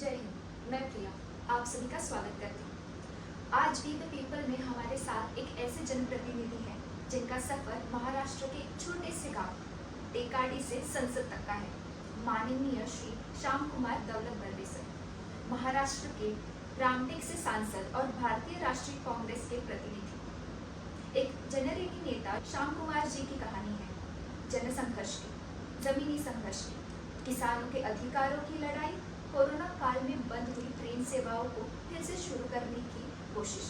जय हिंद। मैं प्रिया आप सभी का स्वागत करती हूँ। आज भी द पीपल में हमारे साथ एक ऐसे जनप्रतिनिधि हैं जिनका सफर महाराष्ट्र के एक छोटे से गांव टेकाडी से संसद तक का है। माननीय श्री श्याम कुमार दौलत बर्वे सर, महाराष्ट्र के रामटेक से सांसद और भारतीय राष्ट्रीय कांग्रेस के प्रतिनिधि। एक जनरिकी नेता श्याम कुमार जी की कहानी है जनसंघर्ष की, जमीनी संघर्ष की, किसानों के अधिकारों की लड़ाई, कोरोना काल में बंद हुई ट्रेन सेवाओं को फिर से शुरू करने की कोशिश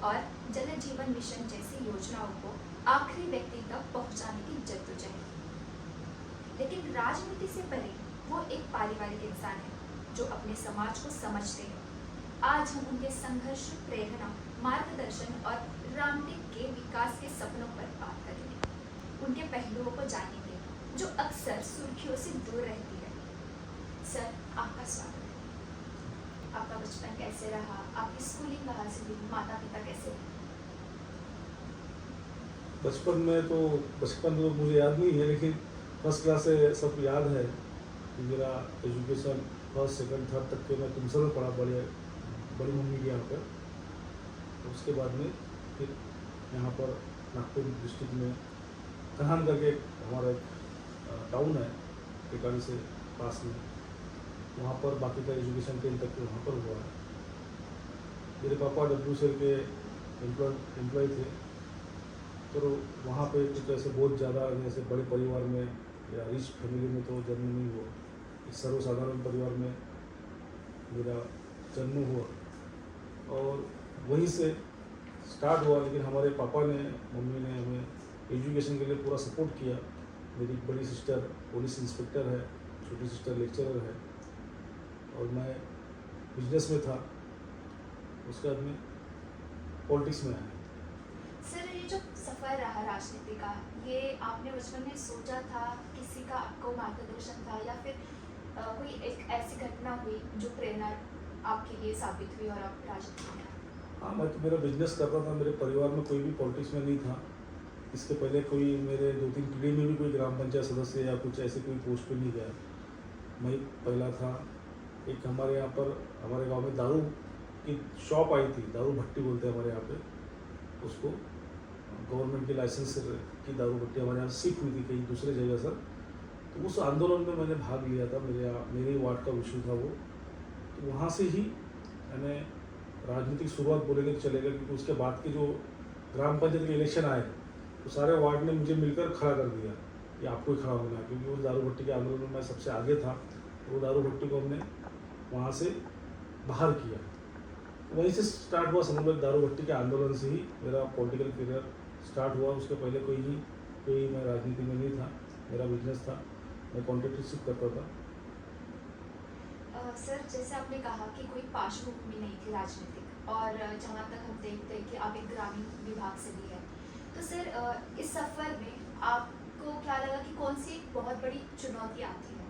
और जल जीवन मिशन जैसी योजनाओं को आखिरी व्यक्ति तक पहुंचाने की जद्दोजहद। लेकिन राजनीति से परे वो एक पारिवारिक इंसान है जो अपने समाज को समझते हैं। आज हम उनके संघर्ष, प्रेरणा, मार्गदर्शन और रामटेक के विकास के सपनों पर बात करेंगे। उनके पहलुओं को जानेंगे जो अक्सर सुर्खियों से दूर रहती है। सर, आपका स्वागत है। आपका बचपन कैसे रहा? आपकी स्कूलिंग कहाँ से हुई? माता पिता कैसे रहे? बचपन तो मुझे याद नहीं है, लेकिन फर्स्ट क्लास से सब याद है कि मेरा एजुकेशन फर्स्ट सेकंड थर्ड तक के मैं तुमसर में पढ़ा, बड़ी मम्मी के यहाँ पर। उसके बाद में फिर यहाँ पर नागपुर डिस्ट्रिक्ट में कन्हान करके हमारा एक टाउन है टेकाडी से पास में, वहाँ पर बाकी का एजुकेशन 10 तक वहाँ पर हुआ है। मेरे पापा WCL के एम्प्लॉय थे, तो वहाँ पे कुछ ऐसे बहुत ज़्यादा जैसे बड़े परिवार में या रिच फैमिली में तो जन्म नहीं हुआ। एक सर्वसाधारण परिवार में मेरा जन्म हुआ और वहीं से स्टार्ट हुआ। लेकिन हमारे पापा ने, मम्मी ने हमें एजुकेशन के लिए पूरा सपोर्ट किया। मेरी बड़ी सिस्टर पुलिस इंस्पेक्टर है, छोटी सिस्टर लेक्चरर है और मैं बिजनेस में था। उसके बाद में पॉलिटिक्स में आया। सर, ये जो सफर रहा राजनीति का, ये आपने बचपन में सोचा था? किसी का आपको मार्गदर्शन था या फिर कोई एक ऐसी घटना हुई जो प्रेरणा आपके लिए साबित हुई और आप राजनीति में आए? हाँ, मैं तो मेरा बिजनेस करता था। मेरे परिवार में कोई भी पॉलिटिक्स में नहीं था। इसके पहले कोई मेरे 2-3 पीढ़ी में भी कोई ग्राम पंचायत सदस्य या कुछ ऐसे कोई पोस्ट पे नहीं गया। मैं पहला था। एक हमारे यहाँ पर हमारे गांव में दारू की शॉप आई थी, दारू भट्टी बोलते हैं हमारे यहाँ पे उसको। गवर्नमेंट के लाइसेंस की दारू भट्टी हमारे यहाँ शिफ्ट हुई थी कहीं दूसरे जगह से। तो उस आंदोलन में मैंने भाग लिया था। मेरे वार्ड का इशू था वो। तो वहाँ से ही मैंने राजनीतिक शुरुआत बोलेंगे तो चलेगा, क्योंकि उसके बाद के जो ग्राम पंचायत के इलेक्शन आए तो सारे वार्ड ने मुझे मिलकर खड़ा कर दिया कि आपको ही खड़ा होना है, क्योंकि उस दारू भट्टी के आंदोलन में मैं सबसे आगे था। वो दारू भट्टी को हमने वहाँ से बाहर किया। वहीं से स्टार्ट हुआ, समझ लो दारू भट्टी के आंदोलन से ही मेरा पॉलिटिकल करियर स्टार्ट हुआ। उसके पहले कोई मैं राजनीति में नहीं था। मेरा बिजनेस था, मैं कॉन्ट्रैक्टरशिप करता था। सर, जैसे आपने कहा कि कोई पार्श्वभूमि नहीं थी राजनीतिक, और जहाँ तक हम देखते हैं कि आप एक ग्रामीण विभाग से भी है, तो सर इस सफर में आपको क्या लगा कि कौन सी एक बहुत बड़ी चुनौती आती है?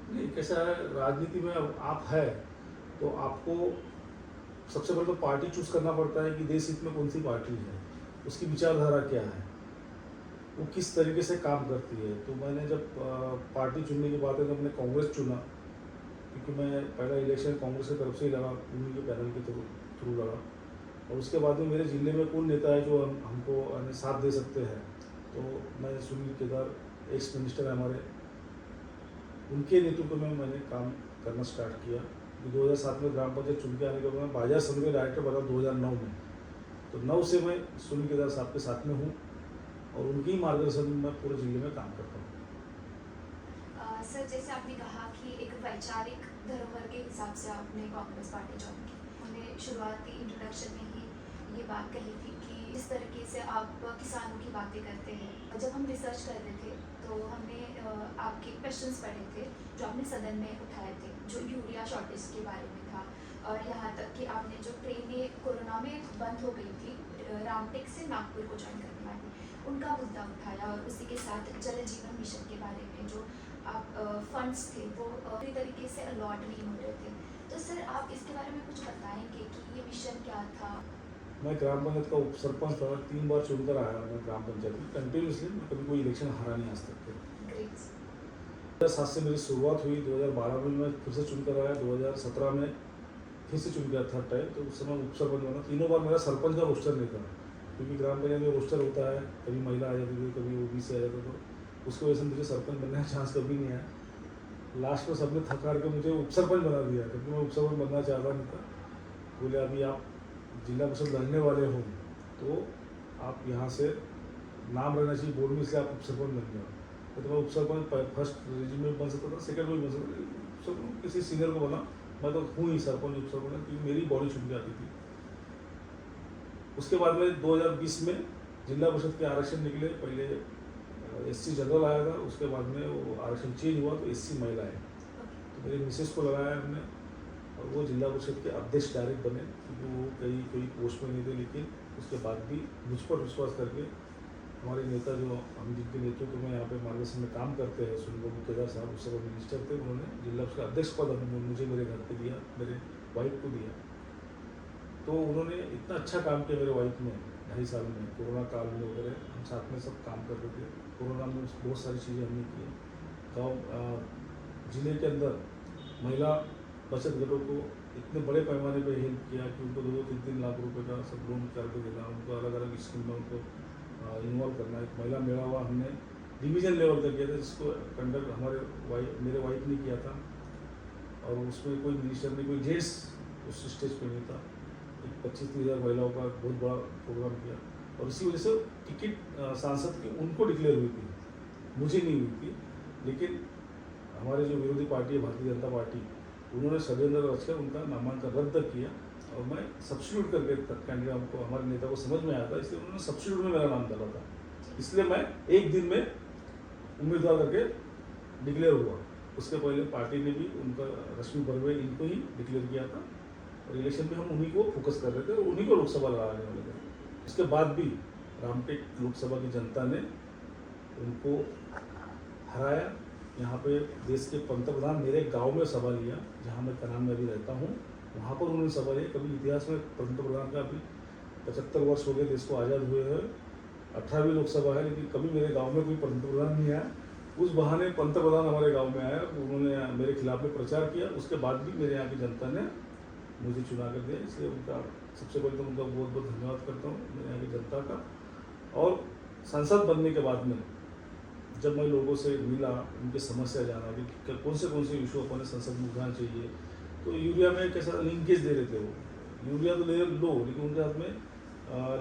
नहीं, कैसा है राजनीति में, अब आप है तो आपको सबसे पहले तो पार्टी चूज करना पड़ता है कि देश हित में कौन सी पार्टी है, उसकी विचारधारा क्या है, वो किस तरीके से काम करती है। तो मैंने जब पार्टी चुनने के बाद मैंने कांग्रेस चुना, क्योंकि मैं पहला इलेक्शन कांग्रेस की तरफ से ही लगा, उन्हीं के पैनल के थ्रू लगा। और उसके बाद में मेरे ज़िले में कौन नेता है जो हमको साथ दे सकते हैं, तो मैं सुनील केदार, एक्स मिनिस्टर है हमारे, उनके नेतृत्व में मैंने काम करना स्टार्ट किया। 2007 में ग्राम पंचायत चुन के आने के बाद मैं बाजार समिति में डायरेक्टर बना 2009 में। तो 9 से मैं सुनील केदार साहब के साथ में हूँ और उनकी मार्गदर्शन में मैं पूरे जिले में काम करता हूँ। सर, जैसे आपने कहा कि एक वैचारिक धरोहर के हिसाब से आपने कांग्रेस पार्टी ज्वाइन की। हमने शुरुआती इंट्रोडक्शन में ही ये बात कही थी कि जिस तरीके से आप किसानों की बातें करते हैं। जब हम रिसर्च कर रहे थे तो हमने आपके क्वेश्चंस पढ़े थे जो आपने सदन में उठाए थे, जो यूरिया शॉर्टेज के बारे में था, और यहाँ तक कि आपने जो ट्रेनें कोरोना में बंद हो गई थी रामटेक से नागपुर को ज्वाइन करने वाली, उनका मुद्दा उठाया, और उसी के साथ जल जीवन मिशन के बारे में जो आप फंड्स थे वो पूरी तरीके से अलॉट नहीं हो रहे थे। तो सर, आप इसके बारे में कुछ बताएंगे कि ये मिशन क्या था? मैं ग्राम पंचायत का उप सरपंच था, 3 बार चुनकर आया मैं ग्राम पंचायत में कंटिन्यूसली। कभी कोई इलेक्शन हारा नहीं आज तक के। ग्रेट। 2007 से मेरी शुरुआत हुई। 2012 में मैं फिर से चुन कर आया, 2017 में फिर से चुन गया थर्ड टाइम। तो उस समय उप सरपंच बना। तीनों बार मेरा सरपंच का रोस्टर नहीं था, क्योंकि ग्राम पंचायत में रोस्टर होता है, कभी महिला आ जाती थी, कभी ओबीसी आ जाता था। तो उसकी वजह से मुझे सरपंच बनने का चांस कभी नहीं आया। लास्ट में सबने थक हार के मुझे उप सरपंच बना दिया, क्योंकि मैं उप सरपंच बनना चाहता नहीं था। बोले अभी आप जिला परिषद लड़ने वाले हो तो आप यहाँ से नाम रहना चाहिए बोर्ड में, इसलिए आप उप सरपंच बन जाओ। तो मैं उप सरपंच फर्स्ट रेजिम में बन सकता था, सेकंड में भी बन सकता था, सब किसी सीनियर को बना। मैं तो हूँ ही सरपंच उप सरपंच, क्योंकि मेरी बॉडी छूट जाती थी। उसके बाद में 2020 में जिला परिषद के आरक्षण निकले। पहले SC जनरल आया था, उसके बाद में वो आरक्षण चेंज हुआ तो SC महिला है। तो मेरे मिसेस को लगाया हमने, और वो जिला परिषद के अध्यक्ष डायरेक्ट बने, क्योंकि वो कई पोस्ट में नहीं थे। लेकिन उसके बाद भी मुझ पर विश्वास करके हमारे नेता, जो हम जिनके नेतृत्व में यहाँ पे मार्गदर्शन में काम करते हैं, सुनील बाबू केदार साहब उस समय मिनिस्टर थे, उन्होंने जिला परिषद अध्यक्ष पद मुझे मेरे घर पे दिया, मेरे वाइफ को दिया। तो उन्होंने इतना अच्छा काम किया मेरे वाइफ ने 2.5 साल में। कोरोना काल में वगैरह हम साथ में सब काम करते थे। कोरोना में बहुत सारी चीज़ें हमने की। गाँव जिले के अंदर महिला बचत घरों को इतने बड़े पैमाने पे हेल्प किया कि उनको 2-3 लाख रुपए का सब लोन करके देना, उनको अलग अलग स्कीम में उनको इन्वॉल्व करना। एक महिला मेळावा हमने डिवीज़न लेवल का किया था, जिसको कंडक्ट मेरे वाइफ ने किया था। और उसमें कोई मिनिस्टर नहीं, कोई जेंट्स उस स्टेज पे नहीं था। 25-30 हज़ार महिलाओं का बहुत बड़ा प्रोग्राम किया। और इसी वजह से टिकट सांसद की उनको डिक्लेयर हुई थी, मुझे नहीं हुई थी। लेकिन हमारे जो विरोधी पार्टी है भारतीय जनता पार्टी, उन्होंने षड्यंत्र रचकर उनका नामांकन रद्द किया। और मैं सब्स्टिट्यूट करके कैंडिडेट को, हमारे नेता को समझ में आया था, इसलिए उन्होंने सब्स्टिट्यूट में मेरा नाम डाला था। इसलिए मैं एक दिन में उम्मीदवार करके डिक्लेयर हुआ। उसके पहले पार्टी ने भी उनका रश्मि बर्वे इनको ही डिक्लेयर किया था। और इलेक्शन में हम उन्हीं को फोकस कर रहे थे, उन्हीं को लोकसभा लड़ाने वाले थे। उसके बाद भी रामटेक लोकसभा की जनता ने उनको हराया। यहाँ पे देश के पंतप्रधान मेरे गांव में सभा लिया, जहाँ मैं कनान में अभी रहता हूँ, वहाँ पर उन्होंने सभा लिया। कभी इतिहास में पंतप्रधान का अभी 75 वर्ष हो गए देश को आज़ाद हुए हैं, 18वीं लोकसभा है, लेकिन कभी मेरे गाँव में कोई पंतप्रधान नहीं आया। उस बहाने पंतप्रधान हमारे गाँव में आया, उन्होंने मेरे खिलाफ में प्रचार किया। उसके बाद भी मेरे यहाँ की जनता ने मुझे चुना कर दिया, इसलिए उनका सबसे पहले तो उनका बहुत बहुत धन्यवाद करता हूँ मेरे यहाँ की जनता का। और सांसद बनने के बाद में जब मैं लोगों से मिला, उनकी समस्या जाना कि कौन से इशू अपने संसद में उठाना चाहिए, तो यूरिया में कैसा लिंकेज दे रहे थे वो। यूरिया तो ले लो, लेकिन उनके हाथ में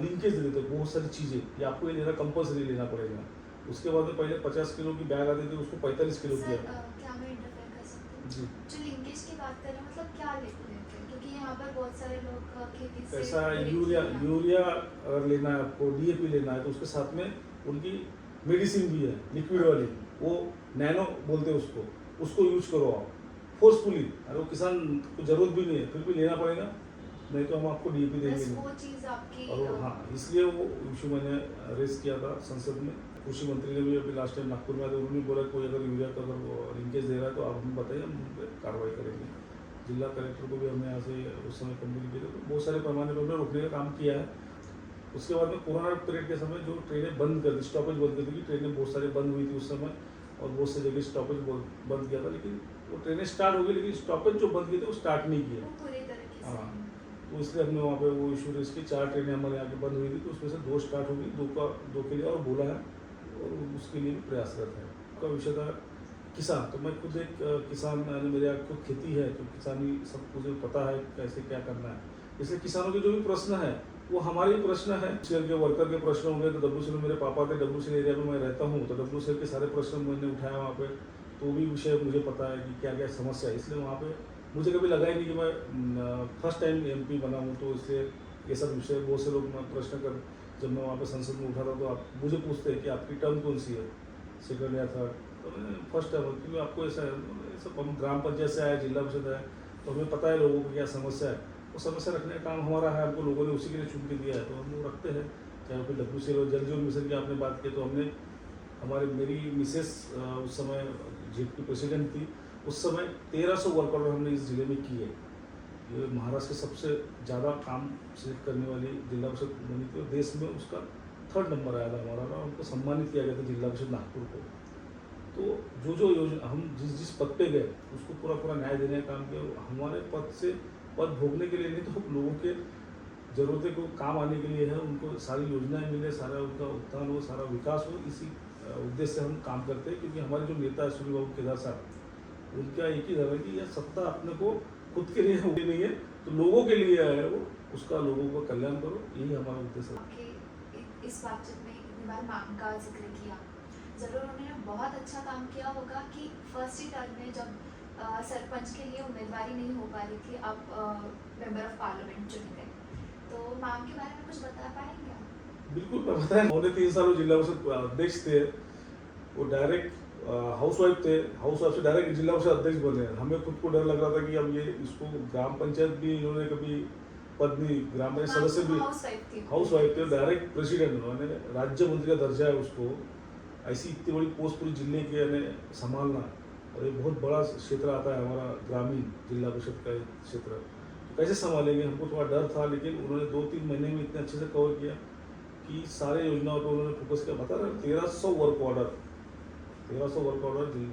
लिंकेज दे रहे थे बहुत सारी चीज़ें कि आपको ये लेना कंपल्सरी लेना पड़ेगा। उसके बाद में पहले 50 किलो की बैग आती थी, उसको 45 किलो किया। क्या मैं इंटरफेयर कर सकती हूँ? जी, जो लिंकेज की बात कर रहे हैं, मतलब क्या लेते हैं? क्योंकि यहाँ पर बहुत सारे लोग खेती से ऐसा जुड़े यूरिया अगर लेना है आपको, DAP लेना है, तो उसके साथ में उनकी मेडिसिन भी है लिक्विड वाली, वो नैनो बोलते हैं उसको यूज करो आप फोर्सफुली। अरे वो किसान को जरूरत भी नहीं है, फिर भी लेना पड़ेगा, नहीं तो हम आपको DAP देंगे बस नहीं। वो चीज़ आपकी और हाँ, इसलिए वो इशू मैंने रेस किया था संसद में। कृषि मंत्री ने भी अभी लास्ट टाइम नागपुर में आते उन्होंने बोला कोई अगर यूरिया का अगर लिंकेज दे रहा है तो आप हमें बताइए, हम उन पर कार्रवाई करेंगे। जिला कलेक्टर को भी हमने यहाँ से उस समय कंप्लीट किया, तो बहुत सारे पैमाने पर हमने रोकने का काम किया है। उसके बाद में कोरोना पीरियड के समय जो ट्रेनें बंद कर दी, स्टॉपेज बंद कर दी कि ट्रेनें बहुत सारी बंद हुई थी उस समय, और बहुत से जगह स्टॉपेज बंद किया था। लेकिन वो ट्रेनें स्टार्ट हो गई, लेकिन स्टॉपेज जो बंद किए थे वो स्टार्ट नहीं किया। वो पूरी तरीके से हाँ, तो इसलिए हमने वहाँ पे वो इशू रेस की। 4 ट्रेनें हमारे यहाँ की बंद हुई थी, तो उसमें से 2 स्टार्ट हो गई, 2 के लिए और बोला है, और उसके लिए भी प्रयासरत है। का विषय था किसान, तो मैं खुद एक किसान, मेरे यहाँ खुद खेती है, तो किसानी सब मुझे पता है कैसे क्या करना है। इसलिए किसानों के जो भी प्रश्न है वो हमारे ही प्रश्न है। WCL के वर्कर के प्रश्न होंगे तो WCL में मेरे पापा थे, WCL एरिया में मैं रहता हूँ, तो WCL के सारे प्रश्न मैंने उठाया वहाँ पे, तो भी विषय मुझे पता है कि क्या क्या समस्या है। इसलिए वहाँ पे मुझे कभी लगा ही नहीं कि मैं फर्स्ट टाइम MP बना हूँ, तो इसलिए ये सब विषय बहुत से लोग प्रश्न कर, जब मैं वहाँ पे संसद में उठा था तो आप मुझे पूछते हैं कि आपकी टर्म कौन सी है, सेकंड या थर्ड, तो मैंने फर्स्ट टाइम, क्योंकि आपको ऐसा है सब हम ग्राम पंचायत से आए, जिला परिषद है, तो हमें पता है लोगों को क्या समस्या है। वो समस्या रखने का काम हमारा है, हमको लोगों ने उसी के लिए चुन के दिया है, तो हम वो रखते हैं। चाहे फिर WCL और जल जीवन मिशन की आपने बात की, तो हमने मेरी मिसेस उस समय JP प्रेसिडेंट थी, उस समय 1300 वर्कआउट हमने इस जिले में किए। ये महाराष्ट्र के सबसे ज़्यादा काम सिलेक्ट करने वाली जिला परिषद बनी थी, और देश में उसका 3rd नंबर आया था हमारा, और उनको सम्मानित किया गया था जिला परिषद नागपुर को। तो जो योजना हम जिस पद पे गए उसको पूरा न्याय देने का काम किया। हमारे पद भोगने के लिए नहीं, तो लोगों के ज़रूरतें को काम आने के लिए है, उनको सारी योजनाएं मिले, सारा उनका उत्थान हो, सारा विकास हो, इसी उद्देश्य से हम काम करते हैं। क्योंकि हमारे जो नेता है सूर्य बाबू केदार साहब, उनका एक ही धर्म है कि यह सत्ता अपने को खुद के लिए हुई नहीं है, तो लोगों के लिए है वो, उसका लोगों का कल्याण करो, यही हमारा उद्देश्य है। आपके इस बातचीत में इतनी बार मैम का जिक्र किया, ज़रूर उन्होंने बहुत अच्छा काम किया होगा कि फर्स्ट ही टर्म में जब सरपंच के लिए उम्मीदवारी नहीं हो पा रही थी, अब मेंबर ऑफ पार्लियामेंट चुने गए, तो मैम के बारे में कुछ बता पाएंगे आप? बिल्कुल मैं बताया, पौने 3 साल वो जिला परिषद अध्यक्ष थे, वो डायरेक्ट हाउस वाइफ थे, हाउस वाइफ से डायरेक्ट जिला परिषद अध्यक्ष बने। हमें खुद को डर लग रहा था कि अब ये इसको ग्राम पंचायत भी इन्होंने कभी पद नहीं, ग्राम पंचायत सदस्य भी हाउस वाइफ थे, डायरेक्ट प्रेसिडेंट उन्होंने, राज्य मंत्री का दर्जा है उसको, ऐसी इतनी बड़ी पोस्ट पूरी जिले के संभालना, और ये बहुत बड़ा क्षेत्र आता है हमारा ग्रामीण जिला परिषद का क्षेत्र, तो कैसे संभालेंगे, हमको थोड़ा डर था। लेकिन उन्होंने 2-3 महीने में इतने अच्छे से कवर किया कि सारे योजनाओं पर उन्होंने फोकस किया। बता रहे 1300 वर्क ऑर्डर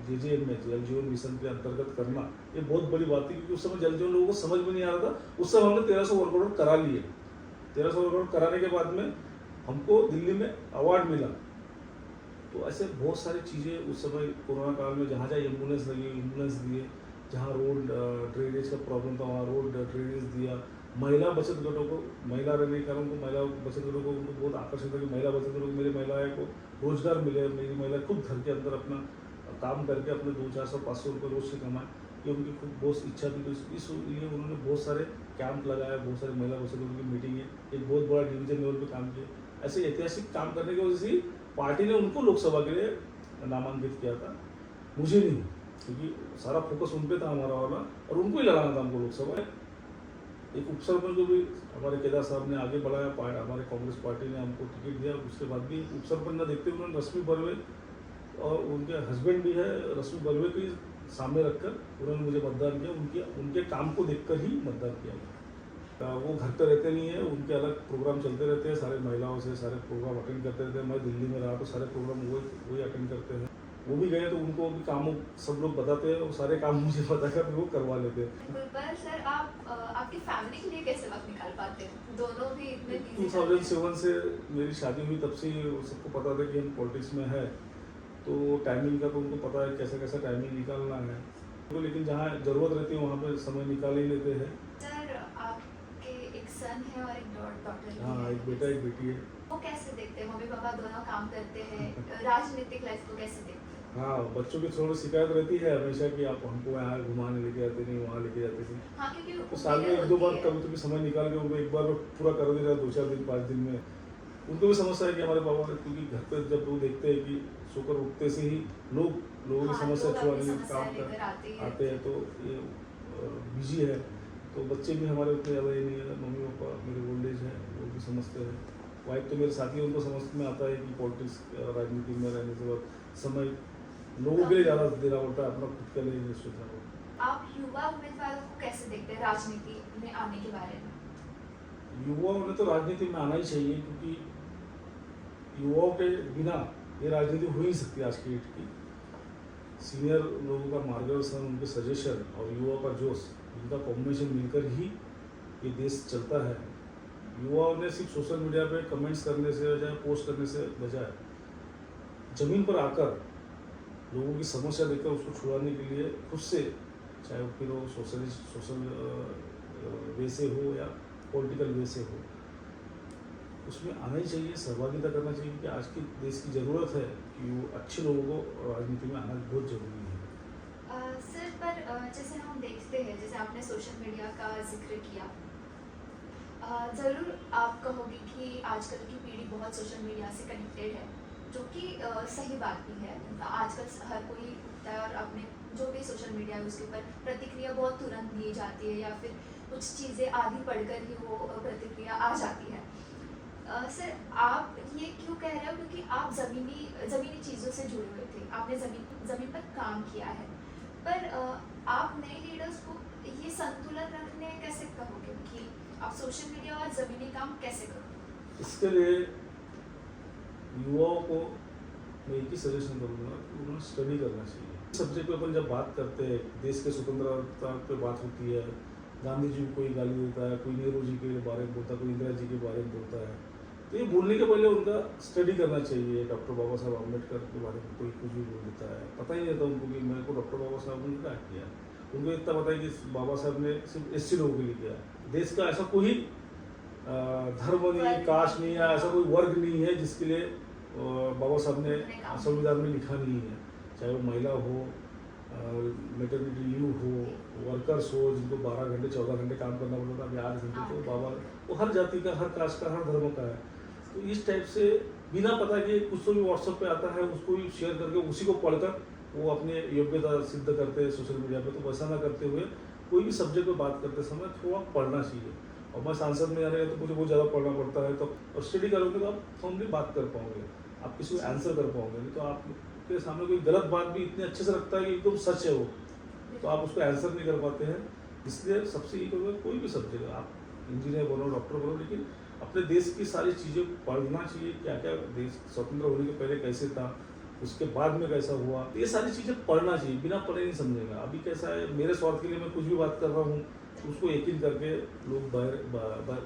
JJM में जल जीवन मिशन के अंतर्गत करना, ये बहुत बड़ी बात थी। क्योंकि उस समय जल जीवन लोगों को समझ में नहीं आ रहा था, उस समय हमने 1300 वर्क ऑर्डर करा लिए। 1300 वर्क ऑर्डर कराने के बाद में हमको दिल्ली में अवार्ड मिला। तो ऐसे बहुत सारी चीज़ें उस समय कोरोना काल में जहाँ एम्बुलेंस लगी, एम्बुलेंस दिए, जहाँ रोड ड्रेनेज का प्रॉब्लम था वहाँ रोड ड्रेनेज दिया। महिला बचत गटों को, महिला रहने के कारण उनको महिला बचत गटों को उनको बहुत आकर्षण था कि महिला बचत गटों को, मेरी महिलाएं को रोजगार मिले, मेरी महिला खुद घर के अंदर अपना काम करके अपने 200-400-500 रुपये रोज से कमाए, ये उनकी खुद बहुत इच्छा थी। तो इसलिए उन्होंने बहुत सारे कैंप लगाया, बहुत सारे महिला बचत गटों की मीटिंग है, एक बहुत बड़ा डिवीजन लेवल पे काम किया। ऐसे ऐतिहासिक काम करने की वजह से पार्टी ने उनको लोकसभा के लिए नामांकित किया था, मुझे नहीं, क्योंकि सारा फोकस उन पे था हमारा वाला, और उनको ही लगाना था हमको लोकसभा। एक उपसरपंच को भी हमारे केदार साहब ने आगे बढ़ाया, हमारे कांग्रेस पार्टी ने हमको टिकट दिया। उसके बाद भी उपसरपंच न देखते हुए उन्होंने रश्मि बर्वे और उनके हस्बैंड भी है रश्मि बर्वे को सामने रखकर उन्होंने मुझे मतदान किया। उनके काम को देखकर ही मतदान किया। वो घर पे रहते नहीं है, उनके अलग प्रोग्राम चलते रहते हैं, सारे महिलाओं से सारे प्रोग्राम अटेंड करते रहते हैं। मैं दिल्ली में रहा तो सारे प्रोग्राम वही अटेंड करते हैं। वो भी गए तो उनको भी काम सब लोग बताते हैं, और सारे काम मुझे बताकर वो करवा लेते हैं। पर सर आप आपकी फैमिली के लिए कैसे वक्त निकाल पाते हैं? दोनों भी इतने 2007 से मेरी शादी हुई, तब से सबको पता था कि हम पॉलिटिक्स में है, तो टाइमिंग का तो उनको पता है कैसा टाइमिंग निकालना है। तो लेकिन जहाँ ज़रूरत रहती है वहाँ पे समय निकाल ही लेते हैं। सर आपके एक सन है और एक डॉटर? हाँ, एक बेटा एक बेटी है। वो कैसे देखते हैं? मम्मी पापा दोनों काम करते हैं, राजनीतिक लाइफ को कैसे देखते हैं? हाँ, बच्चों की थोड़ी शिकायत रहती है हमेशा कि आप हमको यहाँ घुमाने लेके जाते नहीं, वहाँ लेके जाते नहीं। हाँ, क्योंकि तो साल में 1-2 बार कभी समय निकाल के उनको एक बार पूरा कर दे रहा, 2-4 दिन 5 दिन में। उनको भी समस्या है कि हमारे पापा, क्योंकि घर पे जब वो देखते हैं कि सोकर उठते से ही लोगों की समस्या छुड़ाने काम कर आते हैं, तो ये बिजी है। तो बच्चे भी हमारे उतने ज़्यादा ये नहीं है, मम्मी पापा मेरे ओल्ड एज है, वो भी समझते हैं। वाइफ तो मेरे साथी है, उनको समझ में आता है कि पॉलिटिक्स राजनीति में रहने से बाद समय लोगों के लिए ज़्यादा देना पड़ता है, अपना खुद के लिए नहीं सोचना पड़ता। आप युवा उम्मीदवारों को कैसे देखते हैं राजनीति में आने के बारे में? युवाओं ने तो राजनीति में आना ही चाहिए, क्योंकि युवाओं के बिना ये राजनीति हो ही नहीं सकती आज की डेट की। सीनियर लोगों का मार्गदर्शन, उनके सजेशन और युवाओं का जोश, इनका कॉम्बिनेशन मिलकर ही ये देश चलता है। युवाओं ने सिर्फ सोशल मीडिया पे कमेंट्स करने से बजाय, पोस्ट करने से बजाय, जमीन पर आकर लोगों की समस्या देखकर उसको छुड़ाने के लिए खुद से, चाहे वो फिर वो सोशल वे से हो या पॉलिटिकल वे से हो, उसमें आना ही चाहिए, सहभागिता करना चाहिए। कि आज की देश की ज़रूरत है कि वो अच्छे लोगों को राजनीति में आना बहुत ज़रूरी है। सर पर जैसे हम देखते हैं, जैसे आपने सोशल मीडिया का जिक्र किया, ज़रूर आप कहोगे कि आजकल की पीढ़ी बहुत सोशल मीडिया से कनेक्टेड है, जो कि सही बात भी है। आजकल हर कोई उठता है और अपने जो भी सोशल मीडिया है उसके ऊपर प्रतिक्रिया बहुत तुरंत दी जाती है, या फिर कुछ चीज़ें आधी पढ़कर ही वो प्रतिक्रिया आ जाती है। सर आप ये क्यों कह रहे हो? क्योंकि आप ज़मीनी चीज़ों से जुड़े हुए थे, आपने ज़मीन पर काम किया है, पर आप नए लीडर्स को ये संतुलन रखने कैसे कहोगे कि आप सोशल मीडिया और ज़मीनी काम कैसे करोगे? इसके लिए युवाओं को मैं एक ही सजेशन करूँगा कि उन्हें स्टडी करना चाहिए। सब्जेक्ट पे अपन जब बात करते हैं, देश के स्वतंत्रता पे बात होती है, गांधी जी को कोई गाली देता है, कोई नेहरू जी के बारे में बोलता है, कोई इंदिरा जी के बारे में बोलता है, तो ये बोलने के पहले उनका स्टडी करना चाहिए। डॉक्टर बाबा साहब अम्बेडकर के बारे में कोई कुछ भी बोल देता है, पता ही नहीं रहता उनको कि मेरे को डॉक्टर बाबा साहब ने क्या किया। उनको इतना पता है कि बाबा साहब ने सिर्फ एससी लोगों के लिए किया। देश का ऐसा कोई धर्म नहीं, कास्ट नहीं, या ऐसा कोई वर्ग नहीं है जिसके लिए बाबा साहब ने संविधान में लिखा नहीं है। चाहे वो महिला हो, मेटर्निटी लीव हो, वर्कर्स हो जिनको 12 घंटे 14 घंटे काम करना पड़ता था, अभी 8 घंटे, तो बाबा वो हर जाति का, हर कास्ट का, हर धर्म का है। तो इस टाइप से बिना पता कि कुछ तो भी व्हाट्सएप पे आता है उसको भी शेयर करके उसी को पढ़कर वो अपने योग्यता सिद्ध करते हैं सोशल मीडिया पे। तो वैसा ना करते हुए कोई भी सब्जेक्ट पे बात करते समय थोड़ा पढ़ना चाहिए। और मैं सांसद में जाने तो मुझे बहुत ज़्यादा पढ़ना पड़ता है, तो और स्टडी करोगे तो आप फॉर्मली बात कर पाओगे, आप किसी को आंसर कर पाओगे। नहीं तो आपके सामने कोई गलत बात भी इतनी अच्छे से रखता है कि एकदम सच है वो, तो आप उसको आंसर नहीं कर पाते हैं। इसलिए सबसे ये करूँगा, कोई भी सब्जेक्ट, आप इंजीनियर बनो, डॉक्टर बनो, लेकिन अपने देश की सारी चीज़ें पढ़ना चाहिए। क्या क्या देश स्वतंत्र होने के पहले कैसे था, उसके बाद में कैसा हुआ, तो ये सारी चीज़ें पढ़ना चाहिए। बिना पढ़े नहीं समझेगा। अभी कैसा है, मेरे स्वार्थ के लिए मैं कुछ भी बात कर रहा हूँ तो उसको यकीन करके लोग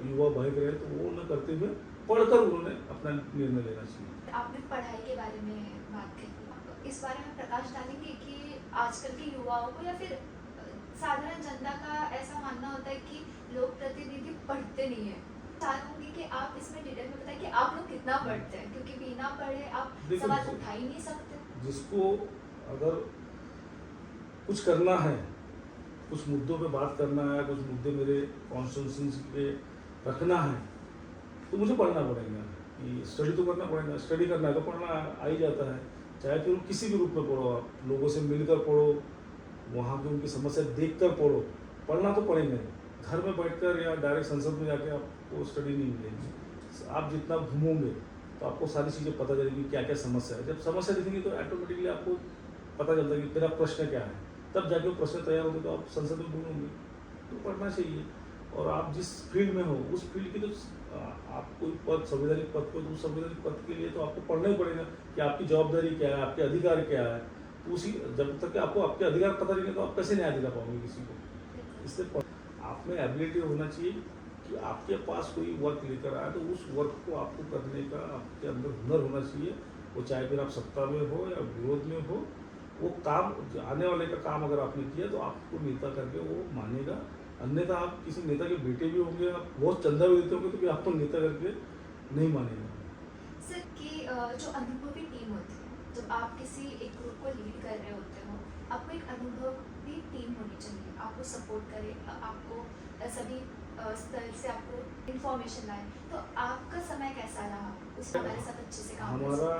युवा बहक रहे हैं, तो वो न करते हुए पढ़कर उन्होंने अपना निर्णय लेना चाहिए। आपने पढ़ाई के बारे में बात कही, इस बारे में प्रकाश डालेंगे कि आजकल के युवाओं को या फिर साधारण जनता का ऐसा मानना होता है कि लोग प्रतिनिधि पढ़ते नहीं है। चाहूंगी कि आप इसमें डिटेल में बताएं कि आप लोग कितना पढ़ते हैं, क्योंकि बिना पढ़े आप सवाल उठा ही नहीं सकते। जिसको अगर कुछ करना है, कुछ मुद्दों पे बात करना है, कुछ मुद्दे मेरे कॉन्स्टिट्यूंसी पे रखना है, तो मुझे पढ़ना पड़ेगा। कि स्टडी तो करना पड़ेगा, स्टडी करना है तो पढ़ना आ ही जाता है। चाहे फिर किसी भी रूप में पढ़ो, आप लोगों से मिलकर पढ़ो, वहाँ की उनकी समस्या देखकर पढ़ो, पढ़ना तो पड़ेंगे। घर में बैठकर या डायरेक्ट संसद में जाके आपको स्टडी नहीं मिलेगी। आप जितना घूमोगे तो आपको सारी चीज़ें पता चलेगी क्या क्या समस्या है। जब समस्या दिखेंगी तो ऑटोमेटिकली आपको पता चलता है कि मेरा प्रश्न क्या है, तब जाके वो प्रश्न तैयार होते तो आप संसद में बोलोगे। तो पढ़ना चाहिए। और आप जिस फील्ड में हो उस फील्ड की तो आप कोई पद, संवैधानिक पद को, तो उस संवैधानिक पद के लिए तो आपको पढ़ना ही पड़ेगा कि आपकी जवाबदारी क्या है, आपके अधिकार क्या है। तो उसी जब तक कि आपको आपके अधिकार पता नहीं है तो आप कैसे न्याय दिला पाओगे किसी को। इसलिए आप में एबिलिटी होना चाहिए कि आपके पास कोई वर्क लेकर आए तो उस वर्क को आपको करने का आपके अंदर हुनर होना चाहिए। वो चाहे फिर आप सत्ता में हो या विरोध में हो, वो काम, आने वाले का काम अगर आपने किया तो आपको नेता करके वो मानेगा। अन्यथा आप किसी नेता के बेटे भी होंगे, आप बहुत चंदा भी देते होंगे तो भी आपको नेता करके नहीं मानेगा। सर कि जो अनुभवी टीम होती है, जब आप किसी एक ग्रुप को लीड कर रहे होते हो, आपको एक अनुभवी टीम होनी चाहिए, आपको सपोर्ट करे, आपको सभी स्तर से आपको इंफॉर्मेशन लाए। तो आपका समय कैसा रहा उस हमारे साथ अच्छे से काम हमारा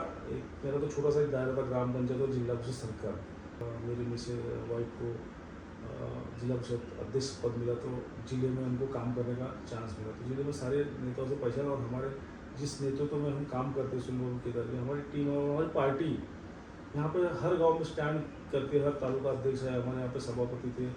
मेरा तो छोटा सा एक दायरा था, ग्राम पंचायत और जिला परिषद सरकार। मेरी मिसेज वाइफ को जिला परिषद अध्यक्ष पद मिला, तो जिले में उनको काम करने का चांस मिला। तो जिले में सारे नेताओं से पहचान, और हमारे जिस नेतृत्व में हम काम करते हैं सुनभव के तरफ, हमारी टीम और हमारी पार्टी यहाँ पे हर गांव में स्टैंड करती है। हर तालुका अध्यक्ष है, हमारे यहाँ पे सभापति थे,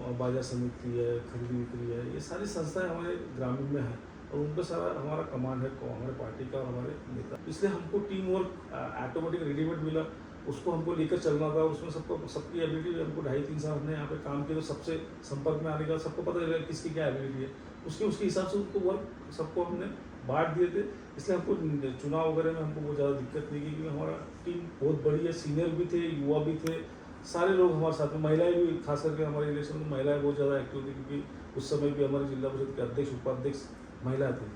और बाजार समिति है, खरीदी बिक्री है, ये सारी संस्थाएं हमारे ग्रामीण में हैं और उनका सारा हमारा कमांड है हमारे पार्टी का और हमारे नेता। इसलिए हमको टीम वर्क ऑटोमेटिक रेडीमेड मिला, उसको हमको लेकर चलना था। उसमें सबको सबकी एबिलिटी, हमको 2.5-3 साल हमने यहाँ पे काम किया, तो सबसे संपर्क में आने का सबको पता चलेगा किसकी क्या एबिलिटी है, उसके हिसाब से उनको वर्क सबको हमने बांट दिए थे। इसलिए हमको चुनाव वगैरह में हमको बहुत ज़्यादा दिक्कत नहीं की, क्योंकि हमारा टीम बहुत बड़ी है, सीनियर भी थे, युवा भी थे, सारे लोग हमारे साथ में। महिलाएं भी, खास करके हमारे इलेक्शन में महिलाएं बहुत ज़्यादा एक्टिव थी, क्योंकि उस समय भी हमारे जिला परिषद के अध्यक्ष उपाध्यक्ष महिला थे।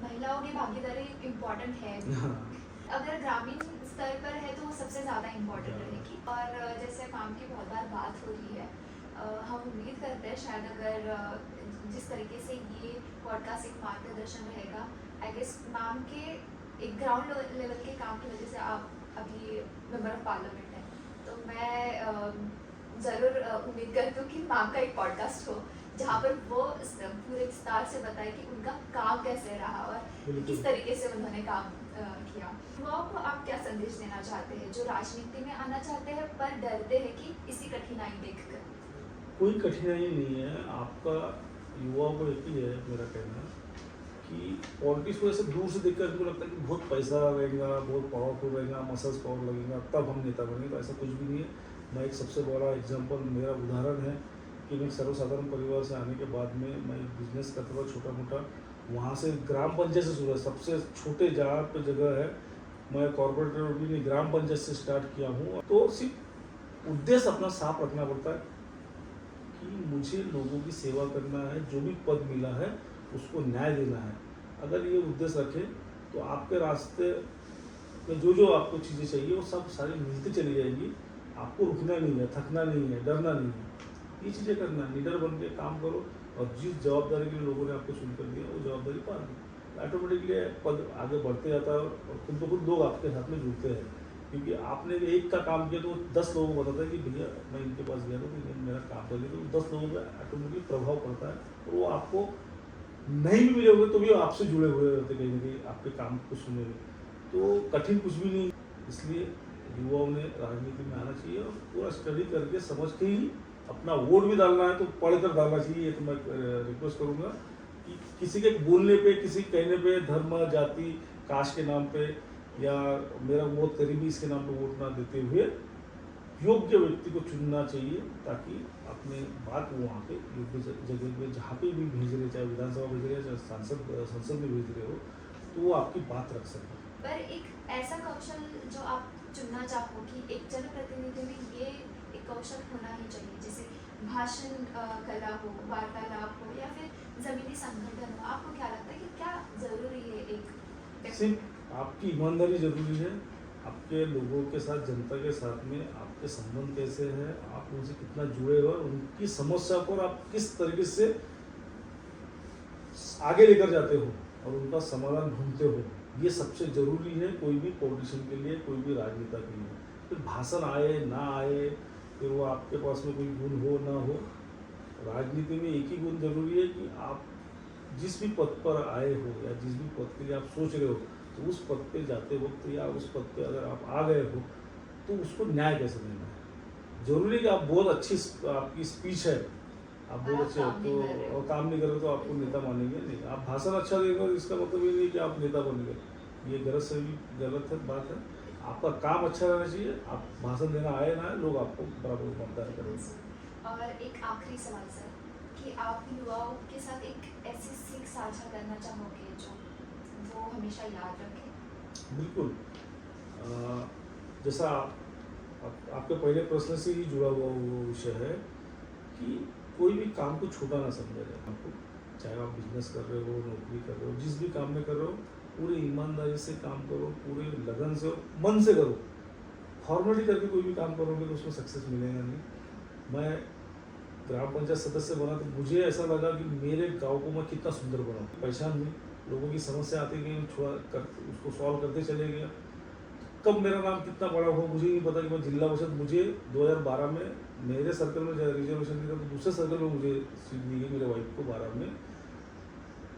महिलाओं की भागीदारी इम्पोर्टेंट है। अगर ग्रामीण स्तर पर है तो वो सबसे ज़्यादा इम्पोर्टेंट रहेगी। और जैसे काम की बहुत बार बात हो रही है, हम उम्मीद करते हैं शायद अगर जिस तरीके से ये पॉडकास्ट एक मार्गदर्शन रहेगा, आई गेस मैम के एक ग्राउंड लेवल के काम की वजह से आप अभी मेंबर ऑफ पार्लियामेंट हैं, तो मैं ज़रूर उम्मीद करती हूँ कि मैम का एक पॉडकास्ट हो जहाँ पर वो पूरे विस्तार से बताए कि उनका काम कैसे रहा और किस तरीके से उन्होंने काम किया। युवाओं को आप क्या संदेश देना चाहते हैं जो राजनीति में आना चाहते हैं पर डरते हैं कि इसी कठिनाई देखकर? कोई कठिनाई नहीं है। आपका युवाओं को एक ही है मेरा कहना कि पॉलिटिक्स को ऐसे दूर से देखकर हमको लगता है कि बहुत पैसा रहेगा, बहुत पावरफुल रहेगा, मसल्स पावर लगेगा तब हम नेता बनेंगे, तो ऐसा कुछ भी नहीं है। मैं एक सबसे बड़ा एग्जांपल, मेरा उदाहरण है कि मैं सर्वसाधारण परिवार से आने के बाद में मैं बिजनेस करता था छोटा मोटा, वहाँ से ग्राम पंचायत से शुरू, सबसे छोटे जहाँ पे जगह है, मैं कॉर्पोरेटर भी नहीं, ग्राम पंचायत से स्टार्ट किया हूँ। तो सिर्फ उद्देश्य अपना साफ रखना पड़ता है कि मुझे लोगों की सेवा करना है, जो भी पद मिला है उसको न्याय देना है। अगर ये उद्देश्य रखें तो आपके रास्ते में जो जो आपको चीज़ें चाहिए वो सब सारी मिलती चली जाएंगी। आपको रुकना नहीं है, थकना नहीं है, डरना नहीं है, ये चीज़ें करना है, निडर बन के काम करो और जिस जवाबदारी के लिए लोगों ने आपको चुन कर दिया वो जवाबदारी पार दो। ऑटोमेटिकली पद आगे बढ़ते जाता है और खुद ब खुद लोग आपके साथ में जुड़ते हैं, क्योंकि आपने एक का काम किया तो 10 लोगों को बताता है कि भैया मैं इनके पास गया था तो इन्होंने मेरा काम कर दिया, तो 10 लोगों का ऑटोमेटिकली प्रभाव पड़ता है और वो आपको नहीं भी मिले होंगे तो भी आपसे जुड़े हुए रहते, कहीं ना कहीं आपके काम को सुनेंगे। तो कठिन कुछ भी नहीं, इसलिए युवाओं ने राजनीति में आना चाहिए और पूरा स्टडी करके समझ के ही अपना वोट भी डालना है तो पढ़ कर डालना चाहिए। ये तो मैं रिक्वेस्ट करूँगा कि किसी के बोलने पे, किसी के कहने पे, धर्म, जाति, कास्ट के नाम पे या मेरा वोट करीबी इसके नाम पे वोट ना देते हुए योग्य व्यक्ति को चुनना चाहिए, ताकि अपने बात वो वहाँ पे योग्य जगह पे जहाँ पे भी भेज रहे, चाहे विधानसभा भेज रहे हैं, चाहे संसद में भेज रहे हो, तो वो आपकी बात रख सके। पर एक ऐसा कौशल जो आप चुनना चाहो कि एक जनप्रतिनिधि में ये एक कौशल होना ही चाहिए, जैसे भाषण कला हो, वार्तालाप हो या फिर जमीनी संगठन हो, आपको क्या लगता है कि क्या जरूरी है एक? सिर्फ आपकी ईमानदारी जरूरी है, आपके लोगों के साथ, जनता के साथ में आपके संबंध कैसे हैं, आप उनसे कितना जुड़े हो, उनकी समस्या को आप किस तरीके से आगे लेकर जाते हो और उनका समाधान ढूंढते हो, ये सबसे जरूरी है कोई भी पॉलिटिशियन के लिए, कोई भी राजनेता के लिए। फिर भाषण आए ना आए, फिर वो आपके पास में कोई गुण हो ना हो, राजनीति में एक ही गुण जरूरी है कि आप जिस भी पद पर आए हो या जिस भी पद के लिए आप सोच रहे हो, तो उस पद पे जाते वक्त या उस पद पे अगर आप आ गए हो तो उसको न्याय कैसे देना है। जरूरी कि आप बहुत अच्छी आपकी स्पीच है, आप बहुत अच्छे हो तो और काम नहीं कर रहे तो आपको नेता मानेंगे नहीं। आप भाषण अच्छा देंगे इसका मतलब ये नहीं कि आप नेता बन गए, ये गलत है बात है। आपका काम अच्छा रहना चाहिए, आप भाषण देना आए ना आए, लोग आपको बराबर मतदान करेंगे। और एक आखिरी सवाल सर, कि आप युवाओं के साथ एक ऐसी सीख साझा करना चाहोगे जो वो हमेशा याद रखें? बिल्कुल, जैसा आपके पहले प्रश्न से ही जुड़ा हुआ वो विषय है कि कोई भी काम को छोटा ना समझा जाए। आपको चाहे आप बिजनेस कर रहे हो, नौकरी कर रहे हो, जिस भी काम में कर रहे हो, पूरी ईमानदारी से काम करो, पूरे लगन से, मन से करो। फॉर्मेलिटी करके कोई भी काम करोगे तो उसमें सक्सेस मिलेगा नहीं। मैं ग्राम पंचायत सदस्य बना तो मुझे ऐसा लगा कि मेरे गांव को मैं कितना सुंदर बनाऊँ। परेशान हुई, लोगों की समस्या आती गई, उसको सॉल्व करते चले गया। कब मेरा नाम कितना बड़ा हुआ मुझे नहीं पता कि मैं जिला परिषद, मुझे 2012 में मेरे सर्कल में रिजर्वेशन नहीं था तो दूसरे सर्कल में मुझे सीट दी गई मेरे वाइफ को 12 में।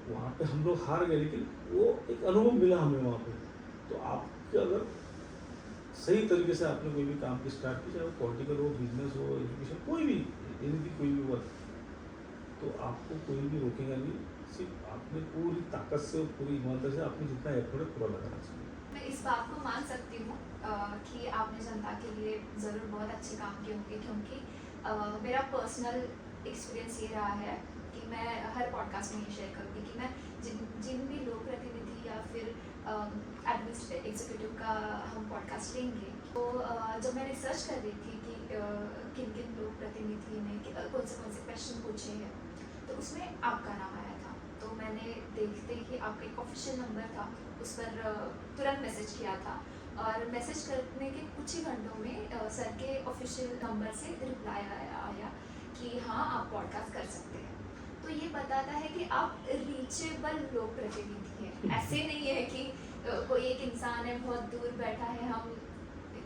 वहाँ पे हम लोग हार गए, लेकिन वो एक अनुभव मिला हमें वहाँ पे। तो आपके अगर सही तरीके से आपने कोई भी काम की स्टार्ट की, चाहे वो पॉलिटिकल हो, बिजनेस हो, एजुकेशन, कोई भी कोई भी वर्क, तो आपको कोई भी रोकेगा नहीं। सिर्फ आपने पूरी ताकत से, पूरी ईमानदारी से आपने जितना एफर्ट है पूरा लगाना चाहिए। मैं इस बात को मान सकती हूँ कि आपने जनता के लिए ज़रूर बहुत अच्छे काम किए होंगे, क्योंकि मेरा पर्सनल एक्सपीरियंस ये रहा है कि मैं हर पॉडकास्ट में ये शेयर करूँगी कि मैं जिन भी लोक प्रतिनिधि या फिर एडमिनिस्ट्रेटिव एग्जीक्यूटिव का हम पॉडकास्ट लेंगे, तो जब मैं रिसर्च कर रही थी कि किन किन लोक प्रतिनिधि ने कौन से क्वेश्चन पूछे हैं, तो उसमें आपका नाम आया था। तो मैंने देखते ही आपका एक ऑफिशियल नंबर था, उस पर तुरंत मैसेज किया था और मैसेज करने के कुछ ही घंटों में सर के ऑफिशियल नंबर से रिप्लाई आया कि हाँ आप पॉडकास्ट कर सकते हैं। तो ये बताता है कि आप रीचेबल लोक प्रतिनिधि हैं। ऐसे नहीं है कि कोई एक इंसान है बहुत दूर बैठा है, हम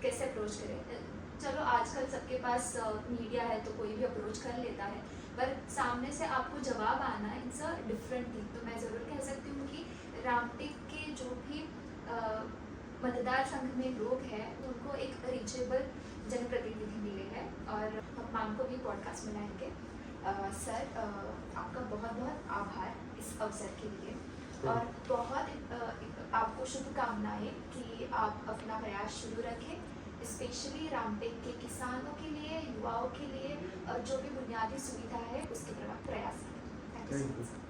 कैसे अप्रोच करें। चलो आजकल सबके पास मीडिया है तो कोई भी अप्रोच कर लेता है, पर सामने से आपको जवाब आना इट्स अ डिफरेंट थिंग। तो मैं ज़रूर कह सकती हूँ कि रामटेक के जो भी मतदार संघ में लोग हैं उनको एक रीचेबल जनप्रतिनिधि मिले हैं और हम मैम को भी पॉडकास्ट में लाएंगे। सर आपका बहुत बहुत आभार इस अवसर के लिए। और बहुत आपको शुभकामनाएं कि आप अपना प्रयास शुरू रखें, स्पेशली रामटेक के किसानों के लिए, युवाओं के लिए, जो भी बुनियादी सुविधा है उसके प्रयास करें। Thank you so thank much. You.